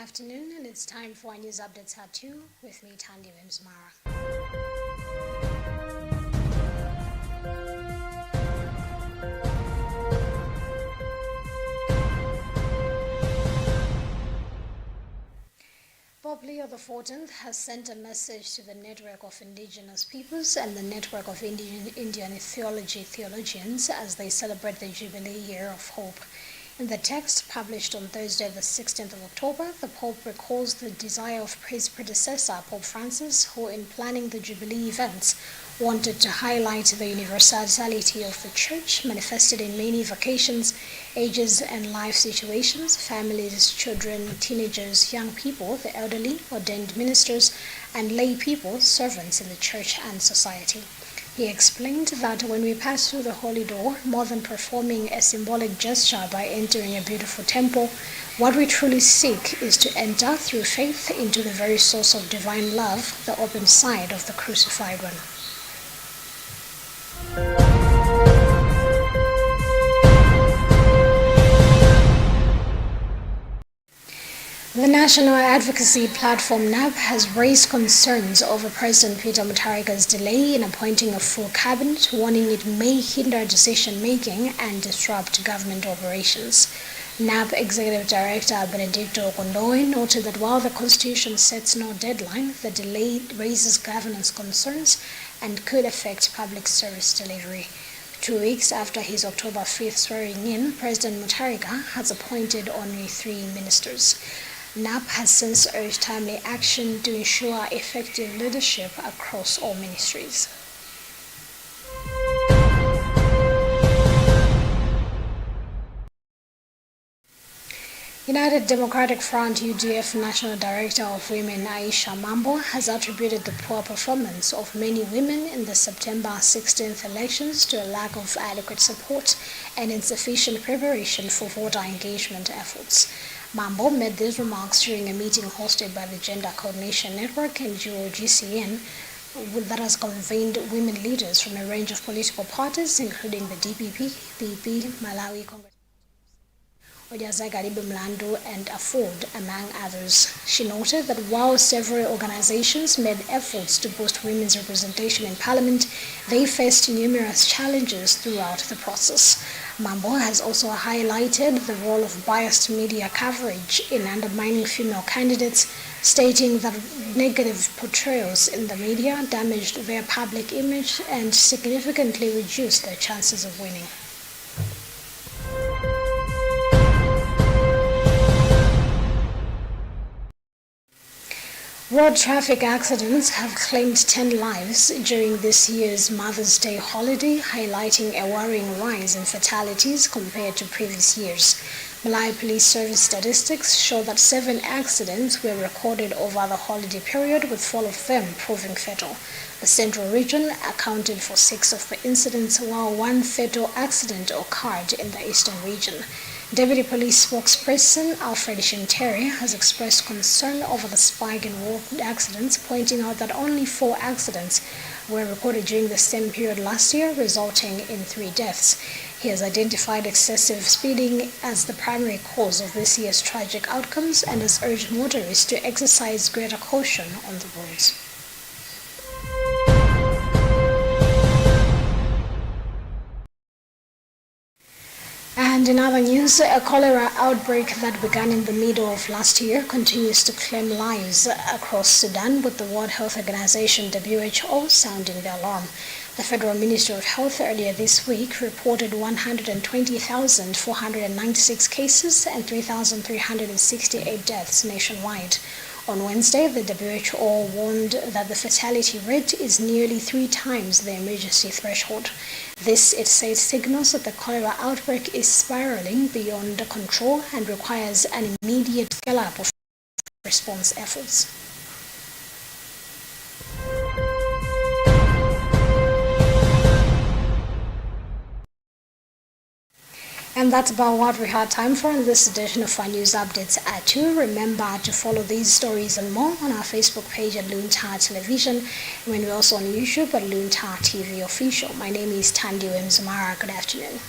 afternoon, and it's time for our news updates at 2 with me, Tandy Wimsmara. Pope Leo XIV has sent a message to the network of indigenous peoples and the network of Indian theologians as they celebrate the Jubilee Year of Hope. In the text published on Thursday, the 16th of October, the Pope recalls the desire of his predecessor, Pope Francis, who in planning the Jubilee events wanted to highlight the universality of the Church, manifested in many vocations, ages and life situations, families, children, teenagers, young people, the elderly, ordained ministers, and lay people, servants in the Church and society. He explained that when we pass through the holy door, more than performing a symbolic gesture by entering a beautiful temple, what we truly seek is to enter through faith into the very source of divine love, the open side of the crucified one. The National Advocacy Platform NAP has raised concerns over President Peter Mutharika's delay in appointing a full cabinet, warning it may hinder decision-making and disrupt government operations. NAP Executive Director Benedicto Kondoe noted that while the Constitution sets no deadline, the delay raises governance concerns and could affect public service delivery. 2 weeks after his October 5th swearing-in, President Mutharika has appointed only 3 ministers. NAP has since urged timely action to ensure effective leadership across all ministries. United Democratic Front UDF National Director of Women Aisha Mambo has attributed the poor performance of many women in the September 16th elections to a lack of adequate support and insufficient preparation for voter engagement efforts. Mambo made these remarks during a meeting hosted by the Gender Coordination Network and GCN that has convened women leaders from a range of political parties, including the DPP, PP, Malawi Congress, Ojazagaribe Mlando, and Afford, among others. She noted that while several organizations made efforts to boost women's representation in Parliament, they faced numerous challenges throughout the process. Mambo has also highlighted the role of biased media coverage in undermining female candidates, stating that negative portrayals in the media damaged their public image and significantly reduced their chances of winning. Road traffic accidents have claimed 10 lives during this year's Mother's Day holiday, highlighting a worrying rise in fatalities compared to previous years. Malawi Police Service statistics show that 7 accidents were recorded over the holiday period, with 4 of them proving fatal. The Central Region accounted for 6 of the incidents, while 1 fatal accident occurred in the Eastern Region. Deputy Police spokesperson Alfred Shintere has expressed concern over the spike in road accidents, pointing out that only 4 accidents were recorded during the same period last year, resulting in 3 deaths. He has identified excessive speeding as the primary cause of this year's tragic outcomes and has urged motorists to exercise greater caution on the roads. And in other news, a cholera outbreak that began in the middle of last year continues to claim lives across Sudan, with the World Health Organization WHO sounding the alarm. The Federal Ministry of Health earlier this week reported 120,496 cases and 3,368 deaths nationwide. On Wednesday, the WHO warned that the fatality rate is nearly 3 times the emergency threshold. This, it says, signals that the cholera outbreak is spiraling beyond control and requires an immediate scale-up of response efforts. And that's about what we had time for in this edition of our news updates at 2. Remember to follow these stories and more on our Facebook page at Luntha Television, and we're also on YouTube at Luntha TV Official. My name is Tandy Wimsmara. Good afternoon.